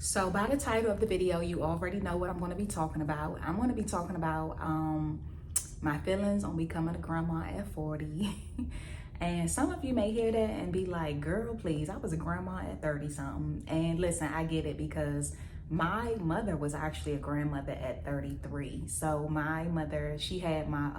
So by the title of the video, you already know what I'm going to be talking about. I'm going to be talking about my feelings on becoming a grandma at 40. And some of you may hear that and be like, girl, please, I was a grandma at 30 something. And listen, I get it because my mother was actually a grandmother at 33. So my mother, she had my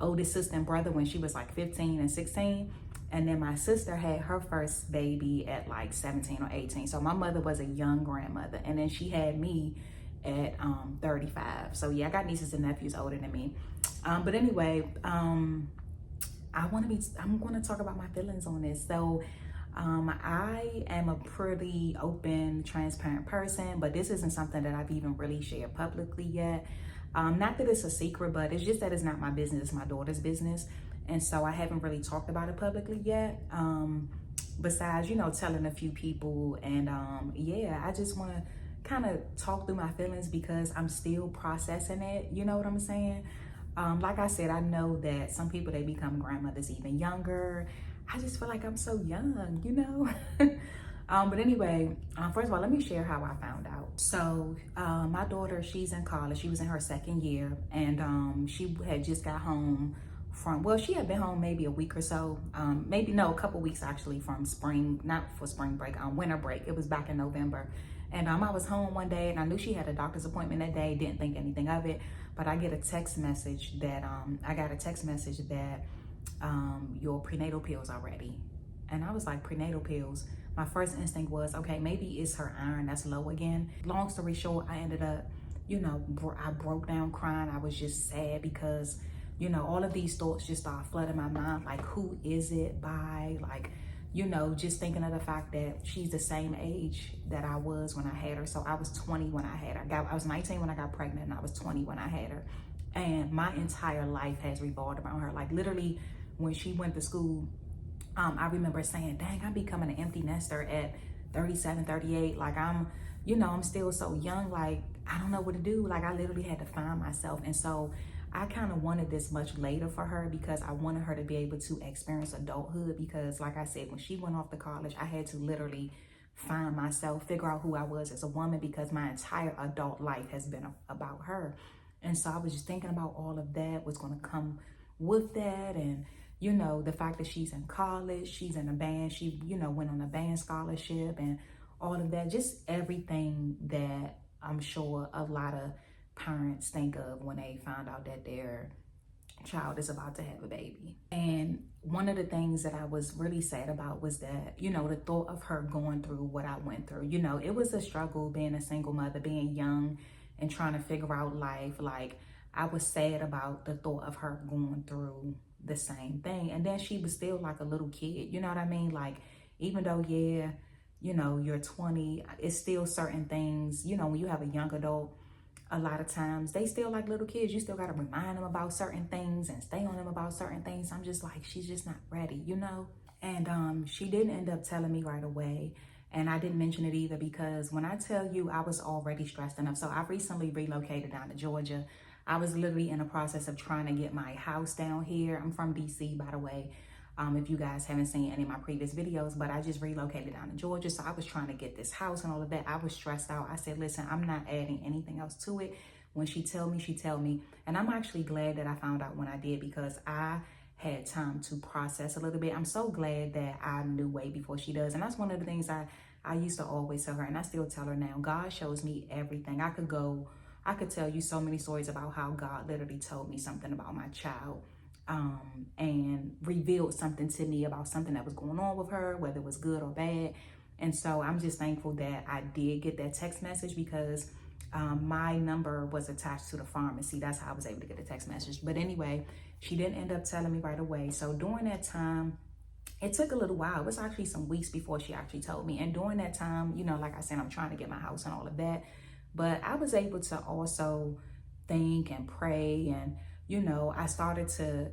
oldest sister and brother when she was like 15 and 16. And then my sister had her first baby at like 17 or 18. So my mother was a young grandmother. And then she had me at 35. So yeah, I got nieces and nephews older than me. But anyway, I'm going to talk about my feelings on this. So I am a pretty open, transparent person, but this isn't something that I've even really shared publicly yet. Not that it's a secret, but it's just that it's not my business, it's my daughter's business. And so I haven't really talked about it publicly yet. Besides, telling a few people. And yeah, I just want to kind of talk through my feelings because I'm still processing it. You know what I'm saying? Like I said, I know that some people, they become grandmothers even younger. I just feel like I'm so young, But anyway, first of all, let me share how I found out. So my daughter, she's in college. She was in her second year, and she had just got home she had been home maybe a week or so, a couple weeks actually from spring, not for spring break, winter break. It was back in November. And I was home one day and I knew she had a doctor's appointment that day, didn't think anything of it, but I got a text message that your prenatal pills are ready. And I was like, prenatal pills? My first instinct was, okay, maybe it's her iron that's low again. Long story short, I ended up, I broke down crying. I was just sad because all of these thoughts just started flooding my mind. Like, who is it by? Like, just thinking of the fact that she's the same age that I was when I had her. So I was 20 when I had her. I was 19 when I got pregnant, and I was 20 when I had her. And my entire life has revolved around her. Like, literally, when she went to school, I remember saying, dang, I'm becoming an empty nester at 37, 38. Like, I'm still so young. Like, I don't know what to do. Like, I literally had to find myself. And so I kind of wanted this much later for her because I wanted her to be able to experience adulthood because, like I said, when she went off to college, I had to literally find myself, figure out who I was as a woman because my entire adult life has been about her. And so I was just thinking about all of that, what's going to come with that. And, the fact that she's in college, she's in a band, she, went on a band scholarship and all of that, just everything that I'm sure a lot of parents think of when they find out that their child is about to have a baby. And one of the things that I was really sad about was that, the thought of her going through what I went through. It was a struggle being a single mother, being young and trying to figure out life. Like, I was sad about the thought of her going through the same thing. And then she was still like a little kid, you know what I mean? Like, even though, yeah, you're 20, it's still certain things, when you have a young adult, a lot of times they still like little kids. You still got to remind them about certain things and stay on them about certain things. I'm just like, she's just not ready, And she didn't end up telling me right away. And I didn't mention it either because when I tell you, I was already stressed enough. So I recently relocated down to Georgia. I was literally in the process of trying to get my house down here. I'm from DC, by the way. If you guys haven't seen any of my previous videos, but I just relocated down to Georgia. So I was trying to get this house and all of that. I was stressed out. I said, listen, I'm not adding anything else to it. When she tell me, she tell me. And I'm actually glad that I found out when I did because I had time to process a little bit. I'm so glad that I knew way before she does. And that's one of the things I used to always tell her, and I still tell her now. God shows me everything. I could tell you so many stories about how God literally told me something about my child. And revealed something to me about something that was going on with her, whether it was good or bad. And so I'm just thankful that I did get that text message because my number was attached to the pharmacy. That's how I was able to get the text message. But anyway, she didn't end up telling me right away. So during that time, it took a little while. It was actually some weeks before she actually told me. And during that time, like I said, I'm trying to get my house and all of that. But I was able to also think and pray and I started to,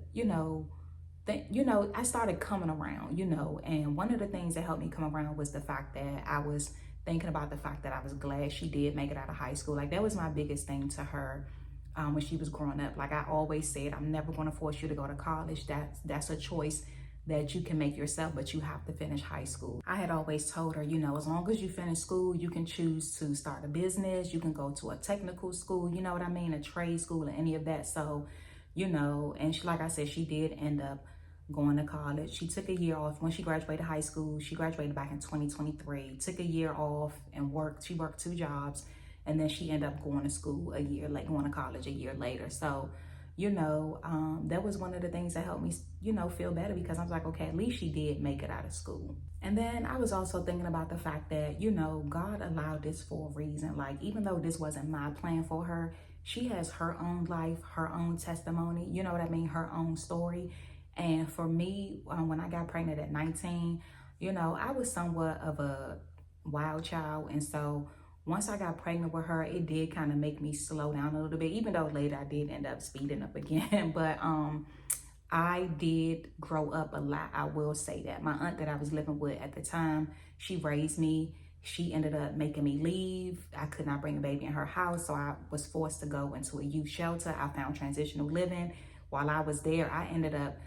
I started coming around, and one of the things that helped me come around was the fact that I was thinking about the fact that I was glad she did make it out of high school. Like, that was my biggest thing to her when she was growing up. Like, I always said, I'm never going to force you to go to college. That's a choice that you can make yourself, but you have to finish high school. I had always told her, you know, as long as you finish school, you can choose to start a business, you can go to a technical school, you know what I mean, a trade school or any of that. So, you know, and she, like I said, she did end up going to college. She took a year off when she graduated high school. She graduated back in 2023, took a year off and worked. She worked 2 jobs, and then she ended up going to school a year, like going to college a year later. So, you know, that was one of the things that helped me, you know, feel better, because I was like, okay, at least she did make it out of school. And then I was also thinking about the fact that, you know, God allowed this for a reason. Like, even though this wasn't my plan for her, she has her own life, her own testimony, you know what I mean, her own story. And for me, when I got pregnant at 19, you know, I was somewhat of a wild child. And so once I got pregnant with her, it did kind of make me slow down a little bit, even though later I did end up speeding up again. But I did grow up a lot, I will say that. My aunt that I was living with at the time, she raised me. She ended up making me leave. I could not bring a baby in her house, so I was forced to go into a youth shelter. I found transitional living. While I was there, I ended up,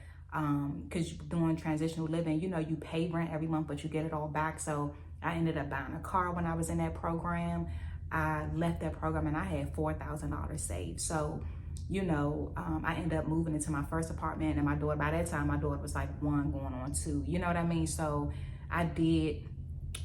because doing transitional living, you know, you pay rent every month, but you get it all back. So I ended up buying a car when I was in that program. I left that program and I had $4,000 saved. So, you know, I ended up moving into my first apartment, and my daughter, by that time, my daughter was like 1 going on 2, you know what I mean? So I did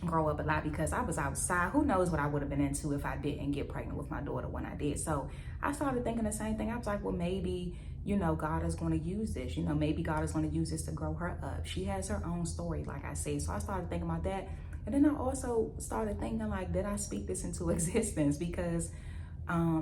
grow up a lot because I was outside. Who knows what I would have been into if I didn't get pregnant with my daughter when I did. So I started thinking the same thing. I was like, well, maybe, you know, God is going to use this. You know, maybe God is going to use this to grow her up. She has her own story, like I said. So I started thinking about that. And then I also started thinking, like, did I speak this into existence? Because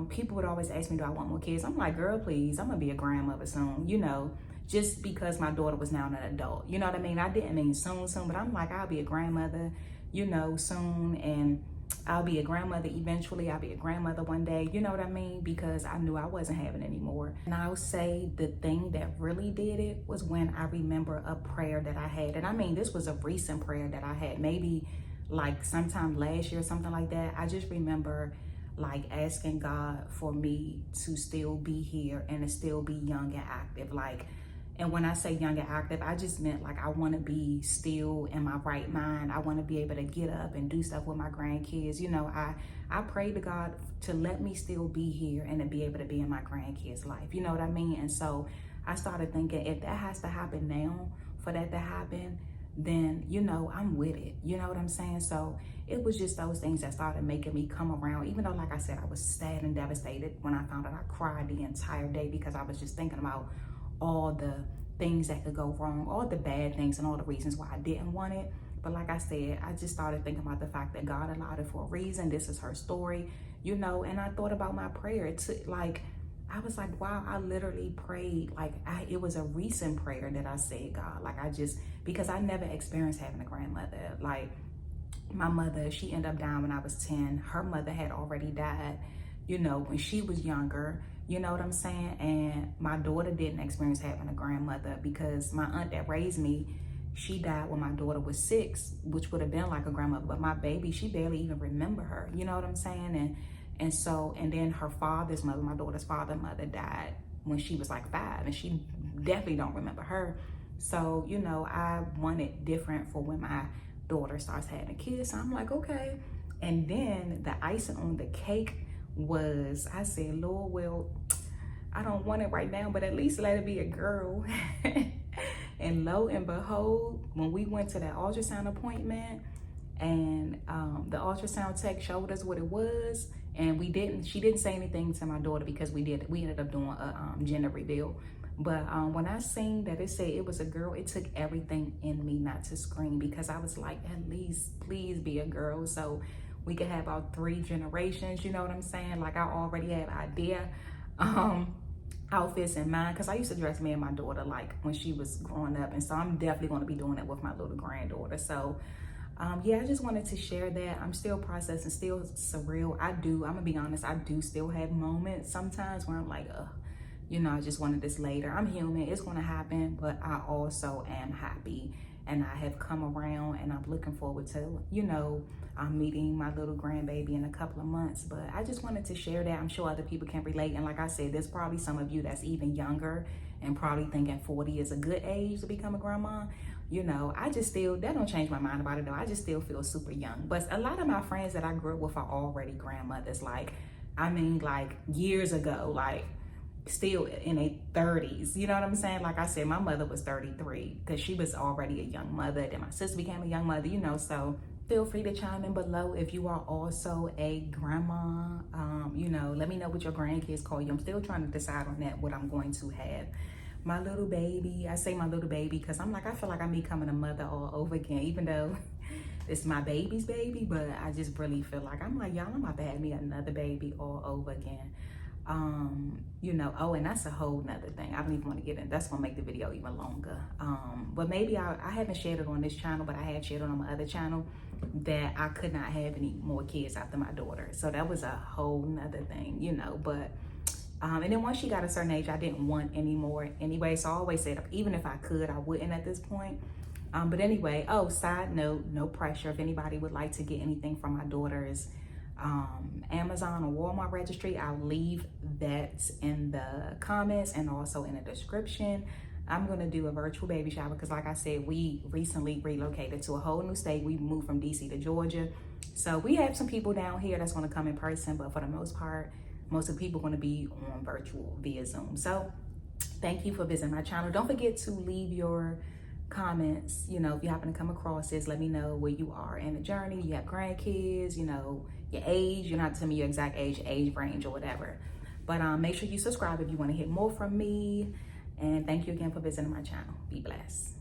people would always ask me, do I want more kids? I'm like, girl, please, I'm going to be a grandmother soon, you know, just because my daughter was now an adult. You know what I mean? I didn't mean soon, but I'm like, I'll be a grandmother, you know, soon. And I'll be a grandmother eventually. I'll be a grandmother one day. You know what I mean? Because I knew I wasn't having any more. And I would say the thing that really did it was when I remember a prayer that I had. And I mean, this was a recent prayer that I had, maybe like sometime last year or something like that. I just remember like asking God for me to still be here and to still be young and active. Like, and when I say young and active, I just meant like I want to be still in my right mind. I want to be able to get up and do stuff with my grandkids. You know, I pray to God to let me still be here and to be able to be in my grandkids' life. You know what I mean? And so I started thinking, if that has to happen now for that to happen, then, you know, I'm with it. You know what I'm saying? So it was just those things that started making me come around, even though, like I said, I was sad and devastated when I found out. I cried the entire day because I was just thinking about all the things that could go wrong, all the bad things and all the reasons why I didn't want it. But like I said, I just started thinking about the fact that God allowed it for a reason. This is her story, you know, and I thought about my prayer. I was like, wow, I literally prayed. Like, it was a recent prayer that I said, God, like because I never experienced having a grandmother. Like, my mother, she ended up dying when I was 10. Her mother had already died, you know, when she was younger. You know what I'm saying? And my daughter didn't experience having a grandmother because my aunt that raised me, she died when my daughter was 6, which would have been like a grandmother. But my baby, she barely even remember her. You know what I'm saying? And then her father's mother, my daughter's mother died when she was like 5, and she definitely don't remember her. So, you know, I wanted different for when my daughter starts having kids. So I'm like, okay. And then the icing on the cake was, I said, Lord, well, I don't want it right now, but at least let it be a girl. And lo and behold, when we went to that ultrasound appointment, and the ultrasound tech showed us what it was, and she didn't say anything to my daughter because we ended up doing a gender reveal. But when I seen that it said it was a girl, it took everything in me not to scream, because I was like, at least please be a girl, so we could have our 3 generations. You know what I'm saying? Like, I already have idea outfits in mind, because I used to dress me and my daughter like when she was growing up, and so I'm definitely going to be doing it with my little granddaughter. So yeah, I just wanted to share that. I'm still processing, still surreal. I'm gonna be honest, I do still have moments sometimes where I'm like, you know, I just wanted this later. I'm human, it's gonna happen, but I also am happy. and I have come around, and I'm looking forward to, you know, I'm meeting my little grandbaby in a couple of months. But I just wanted to share that. I'm sure other people can relate. And like I said, there's probably some of you that's even younger and probably thinking 40 is a good age to become a grandma. You know, I just still, that don't change my mind about it though. I just still feel super young. But a lot of my friends that I grew up with are already grandmothers. Like, I mean, like years ago, like still in their 30s. You know what I'm saying? Like I said, my mother was 33 because she was already a young mother. Then my sister became a young mother, you know, so feel free to chime in below if you are also a grandma. You know, let me know what your grandkids call you. I'm still trying to decide on that, what I'm going to have. My little baby, I say my little baby because I'm like, I feel like I'm becoming a mother all over again, even though it's my baby's baby, but I just really feel like, I'm like, y'all, I'm about to have me another baby all over again. You know, oh, and that's a whole nother thing. I don't even want to get in. That's gonna make the video even longer. But maybe I haven't shared it on this channel, but I had shared it on my other channel that I could not have any more kids after my daughter. So that was a whole nother thing, you know, but and then once she got a certain age, I didn't want any more anyway. So I always said, even if I could, I wouldn't at this point. But anyway, oh, side note, no pressure. If anybody would like to get anything from my daughter's Amazon or Walmart registry, I'll leave that in the comments and also in the description. I'm gonna do a virtual baby shower because like I said, we recently relocated to a whole new state. We moved from DC to Georgia. So we have some people down here that's gonna come in person, but for the most part, most of the people are gonna be on virtual via Zoom. So thank you for visiting my channel. Don't forget to leave your comments, you know, if you happen to come across this, let me know where you are in the journey. You have grandkids, you know, your age. You're not telling me your exact age range or whatever. But make sure you subscribe if you want to hear more from me. And thank you again for visiting my channel. Be blessed.